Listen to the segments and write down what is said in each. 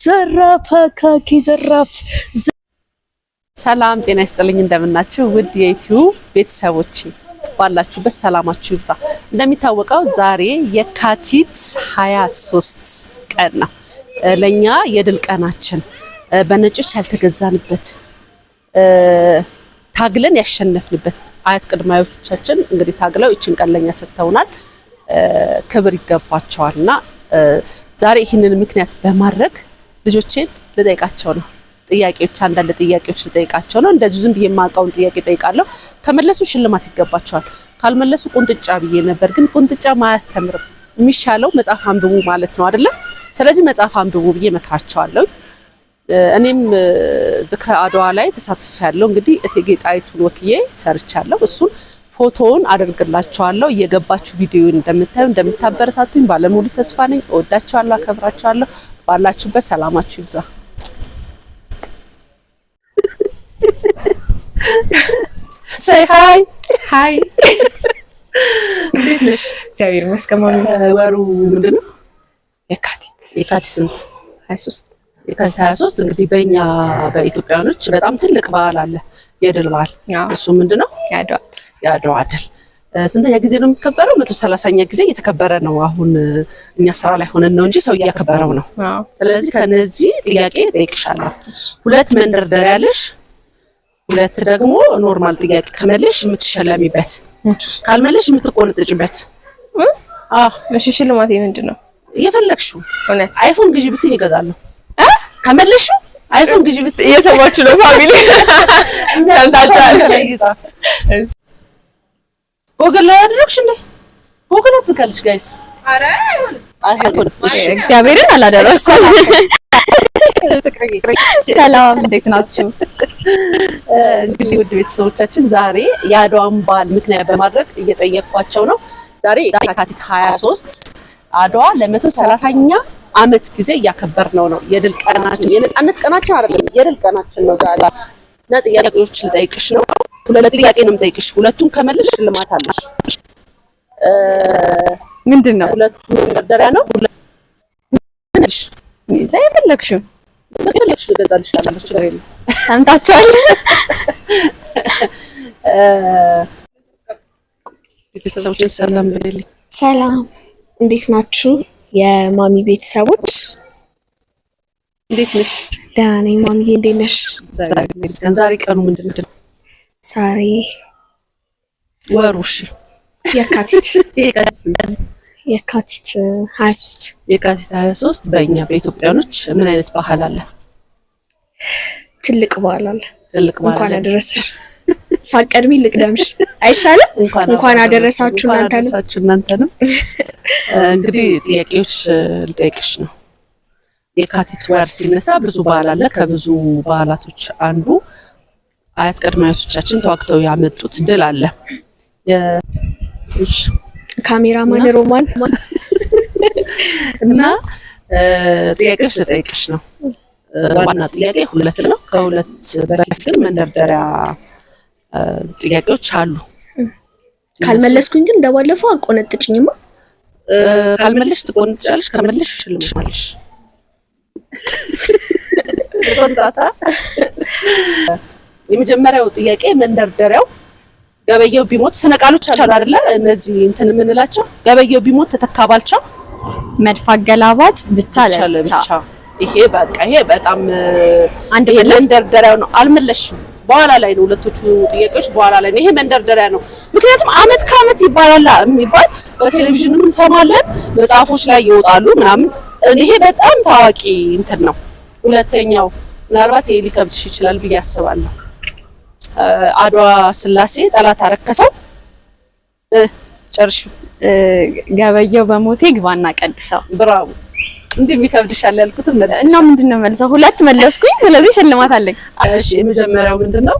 ዘራፍ አካኪ ዘራፍ። ሰላም ጤና ይስጥልኝ፣ እንደምናችሁ ውድ የዩቲዩብ ቤተሰቦች ባላችሁበት ሰላማችሁ ይብዛ። እንደሚታወቀው ዛሬ የካቲት 23 ቀን ነው። ለኛ የድል ቀናችን፣ በነጮች ያልተገዛንበት፣ ታግለን ያሸነፍንበት አያት ቅድመ አያቶቻችን እንግዲህ ታግለው እቺን ቀን ለኛ ሰጥተውናል። ክብር ይገባቸዋልና ዛሬ ይህንን ምክንያት በማድረግ ልጆቼን ልጠይቃቸው ነው። ጥያቄዎች አንዳንድ ጥያቄዎች ልጠይቃቸው ነው። እንደዚህ ዝም ብዬ የማውቀውን ጥያቄ ጠይቃለሁ። ከመለሱ ሽልማት ይገባቸዋል። ካልመለሱ ቁንጥጫ ብዬ ነበር፣ ግን ቁንጥጫ ማያስተምርም። የሚሻለው መጽሐፍ አንብቡ ማለት ነው አይደለ? ስለዚህ መጽሐፍ አንብቡ ብዬ መክራቸዋለሁ። እኔም ዝክረ አድዋ ላይ ተሳትፌያለሁ። እንግዲህ እቴጌ ጣይቱን ወክዬ ሰርቻለሁ። እሱን ፎቶውን አደርግላችኋለሁ። እየገባችሁ ቪዲዮውን እንደምታዩ እንደምታበረታቱኝ ባለሙሉ ተስፋ ነኝ። እወዳችኋለሁ፣ አከብራችኋለሁ። ባላችሁበት ሰላማችሁ ይብዛ። say hi ሃይ እንዴት ነሽ? እግዚአብሔር ይመስገን። ወሩ ምንድነው? የካቲት ስንት? 23 የካቲት 23 እንግዲህ በእኛ በኢትዮጵያኖች በጣም ትልቅ በዓል አለ፣ የድል በዓል። እሱ ምንድነው? የአድዋ ድል። ስንተኛ ጊዜ ነው የሚከበረው? 130ኛ ጊዜ እየተከበረ ነው። አሁን እኛ ስራ ላይ ሆነን ነው እንጂ ሰው እያከበረው ነው። ስለዚህ ከነዚህ ጥያቄ ጠይቅሻለሁ። ሁለት መንደርደሪያ ያለሽ፣ ሁለት ደግሞ ኖርማል ጥያቄ ከመለሽ የምትሸለሚበት፣ ካልመለሽ የምትቆነጥጭበት። እሺ ሽልማቴ ምንድነው? እየፈለግሽው። እውነት አይፎን ግዢ ብትይ ይገዛለሁ። ከመለሽ አይፎን ግዢ ብትይ እየሰማችሁ ነው ፋሚሊ? ጎግል ላይ አድርግሽ እንዴ? ጎግል አድርጋለሽ ጋይስ? አረ አይሆን። እግዚአብሔርን አላደረኩም። ሰላም እንዴት ናችሁ? እንግዲህ ውድ ቤተሰቦቻችን ዛሬ የአድዋን በዓል ምክንያት በማድረግ እየጠየቅኳቸው ነው። ዛሬ የካቲት 23 አድዋ ለ130ኛ ዓመት ጊዜ እያከበርነው ነው። የድል ቀናችን፣ የነጻነት ቀናችን አይደለም፣ የድል ቀናችን ነው ዛሬ። እና ጥያቄዎች ልጠይቅሽ ነው። ሁለት ጥያቄ ነው የምጠይቅሽ። ሁለቱን ከመለስሽ ሽልማት አለሽ። ምንድነው? ሁለቱን መደርደሪያ ነው። ምንሽ የፈለግሽው ልገዛልሽ እችላለሁ፣ ችግር የለም። ሰምታችኋል? ቤተሰቦችን ሰላም ብለልኝ። ሰላም እንዴት ናችሁ? የማሚ ቤተሰቦች እንዴት ነሽ? ደህና ነኝ። ማሚዬ እንዴት ነሽ? ዛሬ ቀኑ ምንድን ነው? ዛሬ ወሩ እሺ፣ የካቲት 23 የካቲት 23 በእኛ በኢትዮጵያኖች ምን አይነት ባህል አለ? ትልቅ በዓል አለ። ትልቅ በዓል እንኳን አደረሰሽ። ሳቀድሚ ልቅደምሽ አይሻልም? እንኳን አደረሳችሁ እናንተንም። እንግዲህ ጥያቄዎች ልጠይቅሽ ነው። የካቲት ወር ሲነሳ ብዙ በዓል አለ። ከብዙ በዓላቶች አንዱ አያት ቅድመ አያቶቻችን ተዋግተው ያመጡት ድል አለ። ካሜራማን ሮማን እና ጥያቄዎች ልጠይቅሽ ነው። ዋና ጥያቄ ሁለት ነው። ከሁለት በፊት መንደርደሪያ ጥያቄዎች አሉ። ካልመለስኩኝ ግን እንደባለፈው አቆነጥጭኝማ። ካልመለሽ ትቆንጥጫለሽ፣ ከመለሽ ሽልማትሽ ቆንጣታ። የመጀመሪያው ጥያቄ መንደርደሪያው ገበየው ቢሞት፣ ስነ ቃሎች አሉ አይደለ? እነዚህ እንትን የምንላቸው ገበየው ቢሞት ተተካ ባልቻ፣ መድፍ አገላባጭ ብቻ ለብቻ። ይሄ በቃ ይሄ በጣም አንድ መንደርደሪያው ነው። አልመለሽም። በኋላ ላይ ነው ሁለቶቹ ጥያቄዎች በኋላ ላይ ነው። ይሄ መንደርደሪያ ነው። ምክንያቱም አመት ከአመት ይባላል የሚባል በቴሌቪዥን እንሰማለን፣ መጽሐፎች ላይ ይወጣሉ ምናምን። ይሄ በጣም ታዋቂ እንትን ነው። ሁለተኛው ምናልባት ይሄ ሊከብድሽ ይችላል ብዬ አስባለሁ። አድዋ ስላሴ ጠላት አረከሰው። ጨርሹ። ገበየው በሞቴ ግባና ቀድሰው። ብራው። እንዲህ የሚከብድሻል ያልኩትን መልስ እና ምንድነው መልሰው? ሁለት መለስኩኝ፣ ስለዚህ ሽልማት አለኝ። እሺ የመጀመሪያው ምንድነው?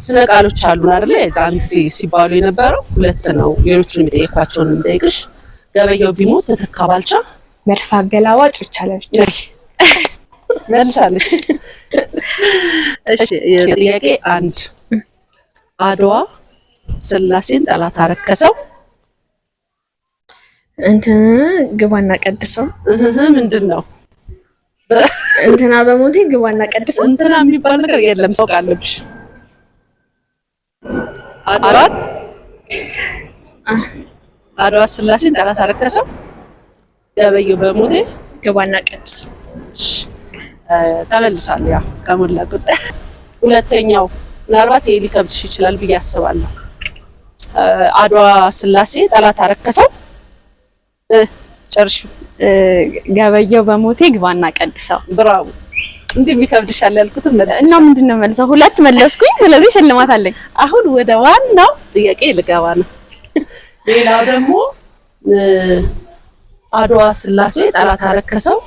ስነ ቃሎች አሉን አይደለ? የዛን ጊዜ ሲባሉ የነበረው ሁለት ነው። ሌሎቹን የሚጠይቋቸውን የምጠይቅሽ። ገበየው ቢሞት ተተካ ባልቻ፣ መድፍ አገላባጭ ብቻ ለብቻ። መልሳለች። እሺ ጥያቄ አንድ አድዋ ስላሴን ጠላት አረከሰው። እንትን ግባና ቀድሰው ምንድነው? እንትና በሞቴ ግባና ቀድሰው እንትና የሚባል ነገር የለም። ሰው ቃልብሽ አድዋ ስላሴን ጠላት አረከሰው ገበየው በሞቴ ግባና ቀድሰው ተመልሷል። ያ ከሞላ ጉዳይ ሁለተኛው ምናልባት ይሄ ሊከብድሽ ይችላል ብዬ አስባለሁ። አድዋ ስላሴ ጠላት አረከሰው ጨርሹ ገበየው በሞቴ ግባና ቀድሰው። ብራው እንዴ የሚከብድሻል ያልኩትን መልስ እና ምንድነው መልሰው? ሁለት መለስኩኝ። ስለዚህ ሽልማት አለኝ። አሁን ወደ ዋናው ጥያቄ ልገባ ነው። ሌላው ደግሞ አድዋ ስላሴ ጠላት አረከሰው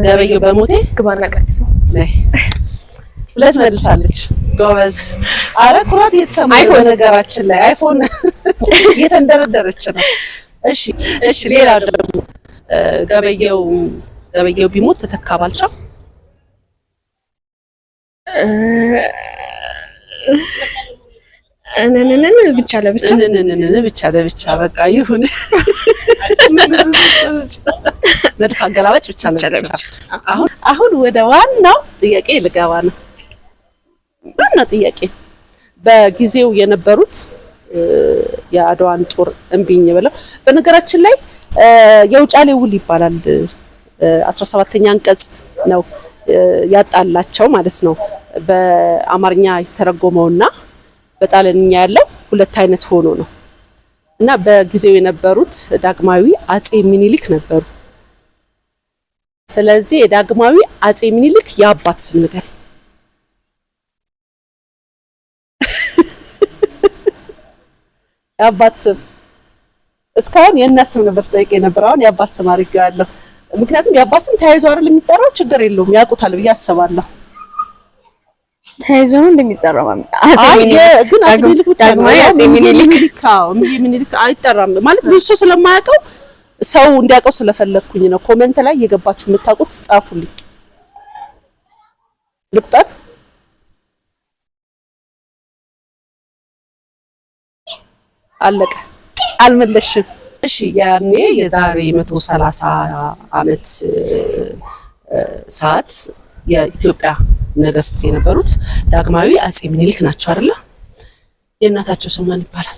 ገበየው በሞቴ ግባና ቀድሰው ላይ ሁለት መልሳለች። ጎበዝ። አረ ኩራት የተሰማኝ ነገራችን ላይ አይፎን እየተንደረደረች ነው። እሺ ሌላው ደግሞ ገበየው ቢሞት ተተካ ባልቻ እነነነ ብቻ ለብቻ በቃ ይሁን። መድፍ አገላባጭ ብቻ ለብቻ። አሁን ወደ ዋናው ጥያቄ ልገባ ነው። ዋናው ጥያቄ በጊዜው የነበሩት የአድዋን ጦር እምቢኝ ብለው በነገራችን ላይ የውጫሌ ውል ይባላል 17ኛ አንቀጽ ነው ያጣላቸው ማለት ነው። በአማርኛ የተረጎመውና በጣሊያንኛ ያለው ሁለት አይነት ሆኖ ነው እና በጊዜው የነበሩት ዳግማዊ አጼ ሚኒሊክ ነበሩ። ስለዚህ የዳግማዊ አጼ ሚኒሊክ የአባት ስም ነገር የአባት ስም እስካሁን የእናት ስም ነበር ስጠይቅ የነበረው። አሁን የአባት ስም አድርጌዋለሁ። ምክንያቱም የአባት ስም ተያይዞ አይደል የሚጠራው። ችግር የለውም ያውቁታል ብዬ አስባለሁ። ተያይዞ ነው እንደሚጠራው ማለት ግን አጼ ሚኒሊክ ብቻ ነው። አጼ ሚኒሊክ አይጠራም ማለት ብዙ ሰው ስለማያውቀው ሰው እንዲያውቀው ስለፈለኩኝ ነው። ኮሜንት ላይ የገባችሁ የምታውቁት ጻፉልኝ። ልቁጠር። አለቀ። አልመለሽም። እሺ ያኔ የዛሬ 130 ዓመት ሰዓት የኢትዮጵያ ነገስት የነበሩት ዳግማዊ አጼ ሚኒሊክ ናቸው አይደለ? የእናታቸው ስም ማን ይባላል?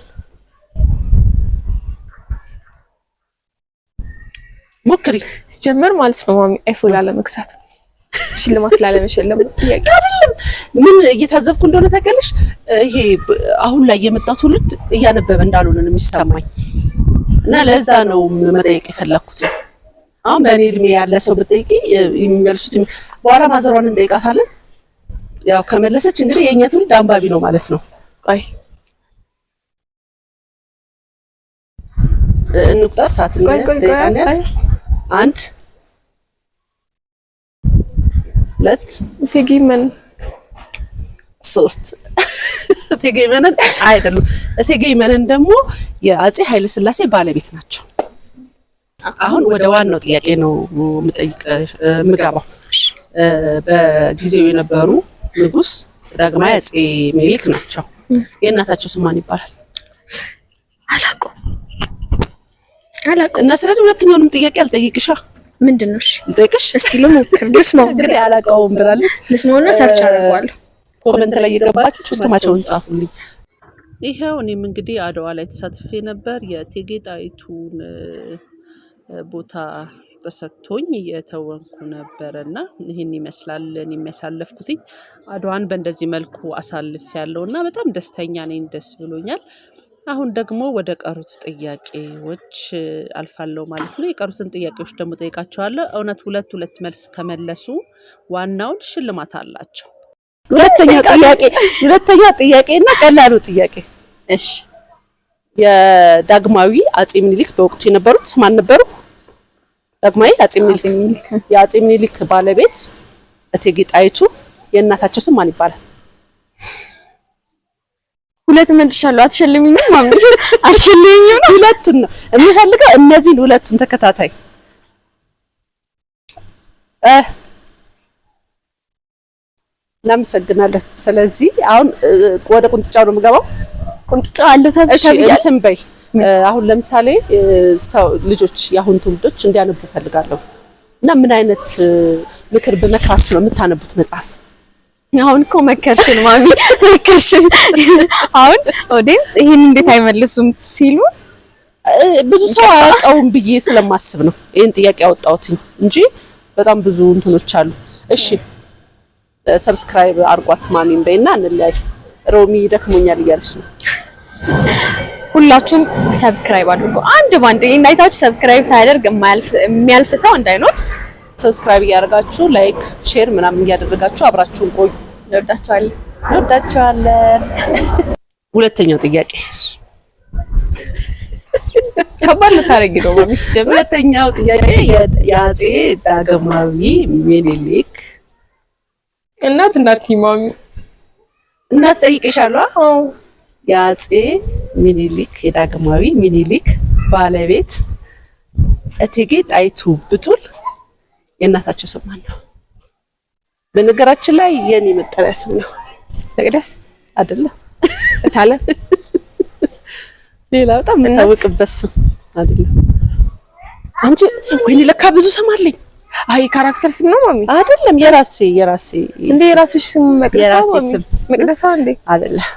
ሞክሪ። ሲጀመር ማለት ነው ማሚ አይፎን ላለመግዛት ሽልማት ላለመሸለም ጥያቄ አይደለም። ምን እየታዘብኩ እንደሆነ ታውቂያለሽ? ይሄ አሁን ላይ የመጣው ትውልድ እያነበበ እንዳልሆነ ነው የሚሰማኝ እና ለዛ ነው መጠየቅ የፈለኩት። አሁን በእኔ እድሜ ያለ ሰው ብትጠይቂ የሚመልሱት በኋላ ማዘሯን እንጠይቃታለን። ያው ከመለሰች እንግዲህ የኛ ትውልድ አንባቢ ነው ማለት ነው። ቆይ እንቁጠር። ሰዓት ነው ያስ 1 2 እቴጌመን 3 እቴጌመን አይደሉም። እቴጌመን ደግሞ የአጼ ኃይለ ሥላሴ ባለቤት ናቸው። አሁን ወደ ዋናው ጥያቄ ነው የምገባው። በጊዜው የነበሩ ንጉስ ዳግማዊ አጼ ሚኒሊክ ናቸው። የእናታቸው ስም ማን ይባላል? አላውቅም። እና ስለዚህ ሁለተኛውንም ጥያቄ አልጠይቅሻ። ምንድነው? እሺ ልጠይቅሽ። እስቲ ልሞክር። ልስማው። እንግዲህ አላውቀውም ብላለች። ልስማውና ሰርች አደርገዋለሁ። ኮሜንት ላይ የገባችሁ ስማቸውን ጻፉልኝ። ይሄው እኔም እንግዲህ አድዋ ላይ ተሳትፌ ነበር። የእቴጌ ጣይቱን ቦታ ተሰጥቶኝ እየተወንኩ ነበርና ይሄን ይመስላል እኔ የሚያሳልፍኩትኝ። አድዋን በእንደዚህ መልኩ አሳልፍ ያለውና በጣም ደስተኛ ነኝ። ደስ ብሎኛል። አሁን ደግሞ ወደ ቀሩት ጥያቄዎች አልፋለሁ ማለት ነው። የቀሩትን ጥያቄዎች ደግሞ ጠይቃቸዋለሁ። እውነት ሁለት መልስ ከመለሱ ዋናውን ሽልማት አላቸው። ሁለተኛ ጥያቄና ቀላሉ ጥያቄ። እሺ የዳግማዊ አጼ ሚኒሊክ በወቅቱ የነበሩት ማን ነበሩ? ዳግማዊ አጼ ሚኒሊክ የአጼ ሚኒሊክ ባለቤት እቴጌ ጣይቱ የእናታቸው ስም ማን ይባላል? ሁለት መልሻለሁ። አትሸልሚኝም ማሚ? አትሸልሚኝም? ሁለቱን ነው የሚፈልገው። እነዚህን ሁለቱን ተከታታይ እናመሰግናለን። ስለዚህ አሁን ወደ ቁንጥጫው ነው የምገባው። ቁንጥጫው አለ እንትን በይ። አሁን ለምሳሌ ሰው ልጆች የአሁን ትውልዶች እንዲያነቡ ፈልጋለሁ። እና ምን አይነት ምክር በመክራችሁ ነው የምታነቡት መጽሐፍ? አሁን እኮ መከርሽን ማሚ መከርሽን። አሁን ኦዲየንስ ይሄን እንዴት አይመልሱም ሲሉ ብዙ ሰው አያውቀውም ብዬ ስለማስብ ነው ይሄን ጥያቄ ያወጣሁት እንጂ በጣም ብዙ እንትኖች አሉ። እሺ ሰብስክራይብ አርጓት ማሚን በይና እንለያይ። ሮሚ ደክሞኛል እያልሽ ነው። ሁላችሁም ሰብስክራይብ አድርጉ። አንድ ባንድ እንዳይታችሁ ሰብስክራይብ ሳያደርግ የሚያልፍ ሰው እንዳይኖር ሰብስክራይብ እያደረጋችሁ ላይክ፣ ሼር ምናምን እያደረጋችሁ አብራችሁን ቆዩ። እንወዳችኋለን። ሁለተኛው ጥያቄ ከባድ ልታረጊ ነው ማሚ ሲጀምር። ሁለተኛው ጥያቄ የአፄ ዳግማዊ ምኒልክ እናት ማሚ እናት ጠይቄሻለሁ። የአፄ ምኒልክ የዳግማዊ ምኒልክ ባለቤት እቴጌ ጣይቱ ብጡል የእናታቸው ስም ማን ነው? በነገራችን ላይ የኔ መጠሪያ ስም ነው። መቅደስ አይደለም እታለም ሌላ በጣም የምታወቅበት ስም አይደለም። አንቺ ወይኔ ለካ ብዙ ስም አለኝ። አይ ካራክተር ስም ነው ማሚ? አይደለም የራሴ እንዴ የራስሽ ስም መቅደስ ማሚ? መቅደስ እንዴ? አይደለም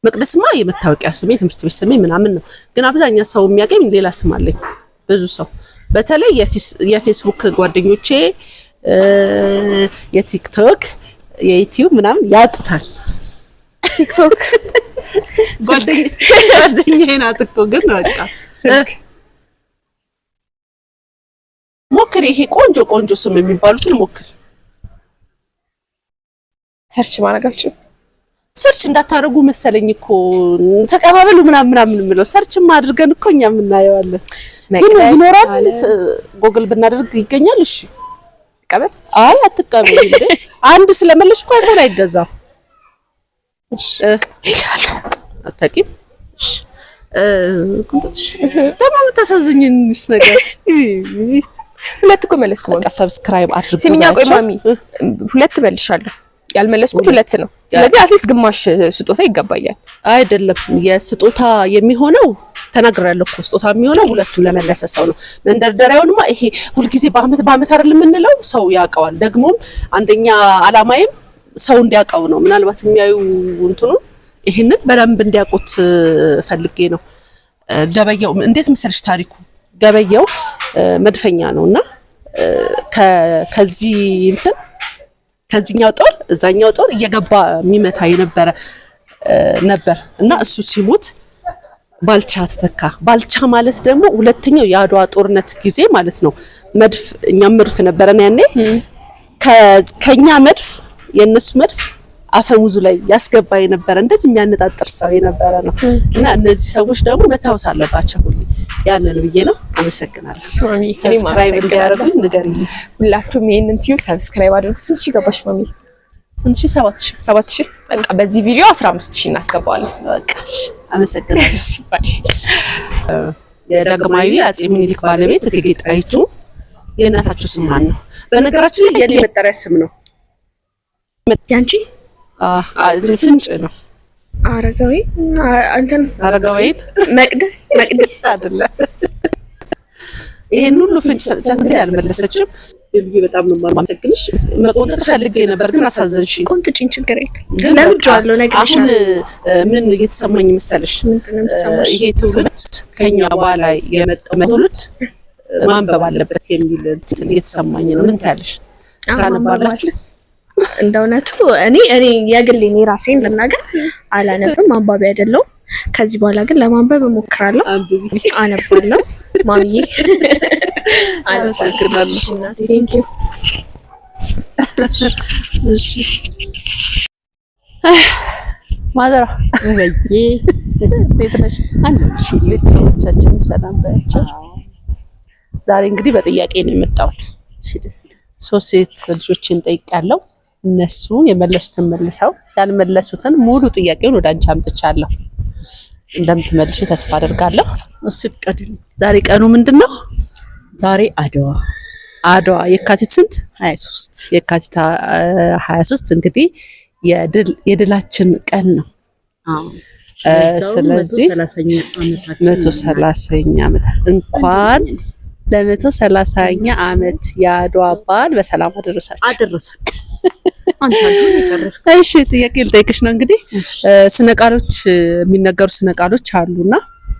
መቅደስማ የመታወቂያ ስሜ ትምህርት ቤት ስሜ ምናምን ነው። ግን አብዛኛው ሰው የሚያገኝ ሌላ ስም አለኝ። ብዙ ሰው በተለይ የፌስቡክ ጓደኞቼ የቲክቶክ የዩቲዩብ ምናምን ያውቁታል። ቲክቶክ ጓደኛዬ ናት እኮ ግን በቃ ሞክሪ። ይሄ ቆንጆ ቆንጆ ስም የሚባሉትን ሞክሪ። ሰርች ማድረጋችሁ ሰርች እንዳታረጉ መሰለኝ እኮ ተቀባበሉ ምናምን የምለው ሰርችም አድርገን እኮ እኛ የምናየዋለን። ግን ይኖራል ጎግል ብናደርግ ይገኛል። እሺ ቀበል አይ አትቀበል እንዴ አንድ ስለመለሽ እኮ አይፎን አይገዛም። እሺ አታቂም። እሺ ኩንተሽ ደማ የምታሳዝኝንስ ነገር ሁለት እኮ መለስኩ። በቃ ሰብስክራይብ አድርጉ። ሲሚኛ ቆይ ማሚ ሁለት መልሻለሁ። ያልመለስኩት ሁለት ነው። ስለዚህ አትሊስት ግማሽ ስጦታ ይገባኛል። አይደለም የስጦታ የሚሆነው ተናግሬያለሁ እኮ ስጦታ የሚሆነው ሁለቱም ለመለሰ ሰው ነው። መንደርደሪያውንማ ይሄ ሁልጊዜ በአመት አይደለም የምንለው ሰው ያውቀዋል። ደግሞም አንደኛ አላማዬም ሰው እንዲያውቀው ነው። ምናልባት የሚያዩ እንትኑን ይሄንን በደንብ እንዲያውቁት ፈልጌ ነው። ገበየው እንዴት መሰለሽ ታሪኩ ገበየው መድፈኛ ነውና ከዚህ እንትን ከዚህኛው ጦር እዛኛው ጦር እየገባ የሚመታ የነበረ ነበር እና እሱ ሲሞት ባልቻ ተተካ። ባልቻ ማለት ደግሞ ሁለተኛው የአድዋ ጦርነት ጊዜ ማለት ነው። መድፍ እኛም መድፍ ነበረና ያኔ ከኛ መድፍ የነሱ መድፍ አፈሙዙ ላይ ያስገባ የነበረ እንደዚህ የሚያነጣጥር ሰው የነበረ ነው እና እነዚህ ሰዎች ደግሞ መታወስ አለባቸው ሁሉ ያንን ብዬ ነው። አመሰግናለሁ። ሰብስክራይብ እንዲያደርጉኝ ንገሪልኝ። ሁላችሁም ይሄንን ቲዩ ሰብስክራይብ አድርጉ። ስንት ሺህ ገባሽ ማሚ? ስንት ሺህ? 7000 በቃ በዚህ ቪዲዮ 15000 እናስገባዋለን። በቃ አመሰግናለሁ። የዳግማዊ አፄ ምኒልክ ባለቤት እቴጌ ጣይቱ የእናታቸው ስም ማን ነው? በነገራችን ላይ የኔ መጠሪያ ስም ነው። ያንቺ ፍንጭ ነው። አረጋዊ አንተን አረጋዊ መቅደስ አይደለም። ይሄን ሁሉ ፍንጭ ሰጥቻት እንግዲህ አልመለሰችም። ልብዬ በጣም ነው የማመሰግንሽ። መቆንጠጥ ፈልጌ ነበር ግን አሳዘንሽኝ። ቆንጥጭኝ ችግር የለም ለምጄዋለሁ። አሁን ምን እየተሰማኝ መሰለሽ? ይሄ ትውልድ ከኛ በኋላ የመጣው ትውልድ ማንበብ አለበት የሚል እንትን እየተሰማኝ ነው። ምን ታያለሽ? ታነባላችሁ? እንደውነቱ እኔ የግሌን የራሴን ልናገር አላነብም፣ አንባቢ አይደለሁም። ከዚህ በኋላ ግን ለማንበብ እሞክራለሁ፣ አነባለሁ። ማሚዬ አመሰግናለሁ። ቴንክ ዩ። እሺ ማዘራ ወይዬ ቤት ነሽ? አንቺ ቤተሰቦቻችን ሰላም ባያቸው። ዛሬ እንግዲህ በጥያቄ ነው የመጣሁት። እሺ ደስ ይላል። 3 ሴት ልጆችን ጠይቄያለሁ። እነሱ የመለሱትን መልሰው ያልመለሱትን ሙሉ ጥያቄውን ወደ አንቺ አምጥቻለሁ። እንደምትመልሺ ተስፋ አደርጋለሁ። እሱ ይቀድም። ዛሬ ቀኑ ምንድነው? ዛሬ አድዋ የካቲት ስንት? 23 የካቲት 23 እንግዲህ የድላችን ቀን ነው። ስለዚህ 130ኛ ዓመት እንኳን ለ130ኛ ዓመት የአድዋ በዓል በሰላም አደረሳችሁ። አንተ ጨረስክ? እሺ ጥያቄ ልጠይቅሽ ነው እንግዲህ ስነ ቃሎች የሚነገሩ ስነ ቃሎች አሉና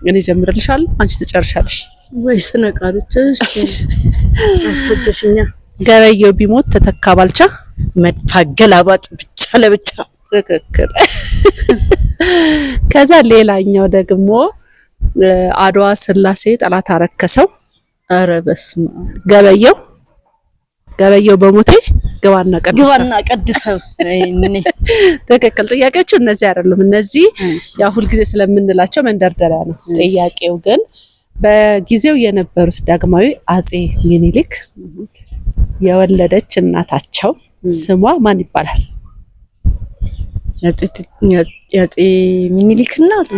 እኔ ጀምርልሻለሁ አንቺ ትጨርሻለሽ። ወይ ስነ ቃሎች አስፈጀሽኛ። ገበየው ቢሞት ተተካ ባልቻ መድፋ ገላባጭ ብቻ ለብቻ። ትክክል። ከዛ ሌላኛው ደግሞ አድዋ ስላሴ ጠላት አረከሰው። ኧረ በስመ አብ። ገበየው በሞቴ ግባና ቀድሰው። እኔ ትክክል። ጥያቄዎቹ እነዚህ አይደሉም። እነዚህ ያው ሁልጊዜ ስለምንላቸው መንደርደሪያ ነው። ጥያቄው ግን በጊዜው የነበሩት ዳግማዊ አጼ ሚኒሊክ የወለደች እናታቸው ስሟ ማን ይባላል? ያጼ ሚኒሊክ እናት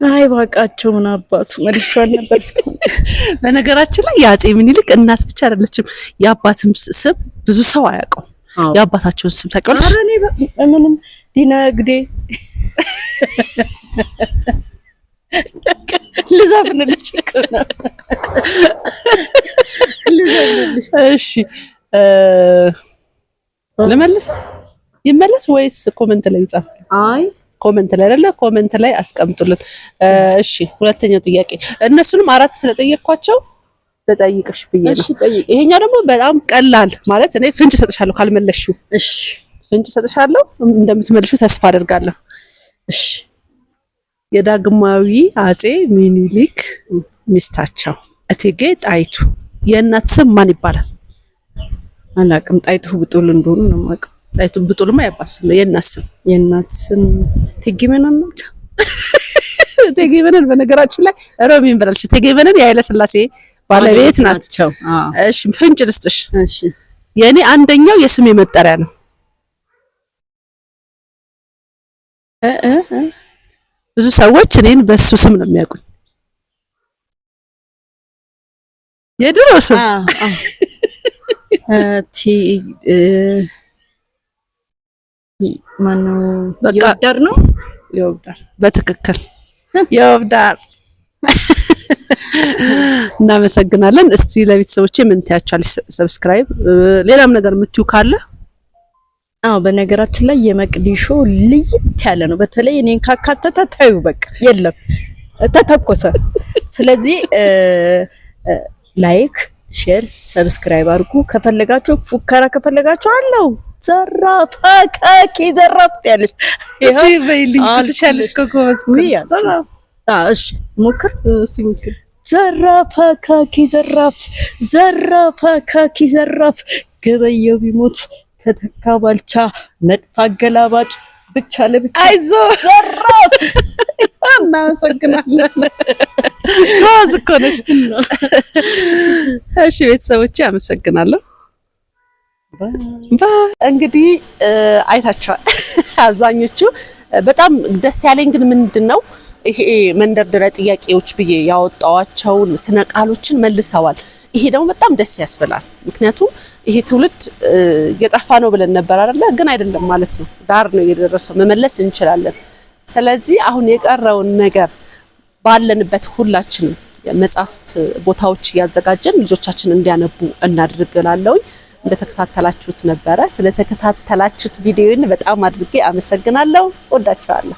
አይ ባቃቸው ምን አባቱ መልሻል ነበር። በነገራችን ላይ የአጼ ሚኒሊክ እናት ብቻ አይደለችም፣ የአባትም ስም ብዙ ሰው አያውቀው። የአባታቸውን ስም ታውቂያለሽ? ኧረ እኔ ምንም ዲነግዴ ልዛፍንልሽ እኮ ነው። እሺ ልመልስ ይመለስ ወይስ ኮሜንት ላይ ይጻፍ? አይ ኮሜንት ላይ አይደለ? ኮሜንት ላይ አስቀምጡልን። እሺ ሁለተኛው ጥያቄ እነሱንም 4 ስለጠየቅኳቸው ለጠይቅሽ ብዬ ነው። ይሄኛው ደግሞ በጣም ቀላል ማለት እኔ ፍንጭ ሰጥሻለሁ ካልመለሽው። እሺ ፍንጭ ሰጥሻለሁ እንደምትመልሹ ተስፋ አደርጋለሁ። እሺ የዳግማዊ አጼ ሚኒሊክ ሚስታቸው እቴጌ ጣይቱ የእናት ስም ማን ይባላል? አላውቅም። ጣይቱ ብጡል እንደሆነ ነው የማውቀው። ጣይቱ ብጡልማ የአባት ስም ነው። የእናት ስም እቴጌ መነን ነው። እቴጌ መነን በነገራችን ላይ ሮሚን ብላለች። እቴጌ መነን የኃይለ ሥላሴ ባለቤት ናቸው። እሺ ፍንጭ ልስጥሽ። እሺ የኔ አንደኛው የስሜ መጠሪያ ነው። ብዙ ሰዎች እኔን በሱ ስም ነው የሚያውቁኝ። የድሮ ስም ማነው? የወብዳር ነው። የወብዳር በትክክል የወብዳር። እናመሰግናለን። እስቲ ለቤተሰቦቼ ምን ትያቻለሽ? ሰብስክራይብ ሌላም ነገር የምትዩ ካለ? አዎ በነገራችን ላይ የመቅዲሾ ልይት ያለ ነው። በተለይ እኔን ካካተተ ታዩ በቃ የለም ተተኮሰ። ስለዚህ ላይክ፣ ሼር፣ ሰብስክራይብ አድርጉ። ከፈለጋችሁ ፉከራ ከፈለጋችሁ አለው ዘራፍ ካኪ ዘራፍ ያለሽ እሺ በይልኝ ትቻለሽ ኮኮስ ዘራፍ። እሺ ሞክር እስቲ ሞክር። ዘራፍ ካኪ ዘራፍ ገበየው ቢሞት ተተካ ባልቻ መድፋ ገላባጭ ብቻ ለብቻ። አይዞ ዘራፍ። እናመሰግናለን። ጎዝ እኮ ነሽ። እሺ ቤተሰቦቼ አመሰግናለሁ። እንግዲህ አይታችኋል አብዛኞቹ። በጣም ደስ ያለኝ ግን ምንድነው ይሄ መንደርደሪያ ጥያቄዎች ብዬ ያወጣዋቸውን ስነ ቃሎችን መልሰዋል። ይሄ ደግሞ በጣም ደስ ያስብላል። ምክንያቱም ይሄ ትውልድ የጠፋ ነው ብለን ነበር አይደለ? ግን አይደለም ማለት ነው። ዳር ነው የደረሰው። መመለስ እንችላለን። ስለዚህ አሁን የቀረውን ነገር ባለንበት ሁላችንም የመጻፍት ቦታዎች እያዘጋጀን ልጆቻችን እንዲያነቡ እናድርግላለሁኝ። እንደተከታተላችሁት ነበረ። ስለተከታተላችሁት ቪዲዮን በጣም አድርጌ አመሰግናለሁ። ወዳችኋለሁ።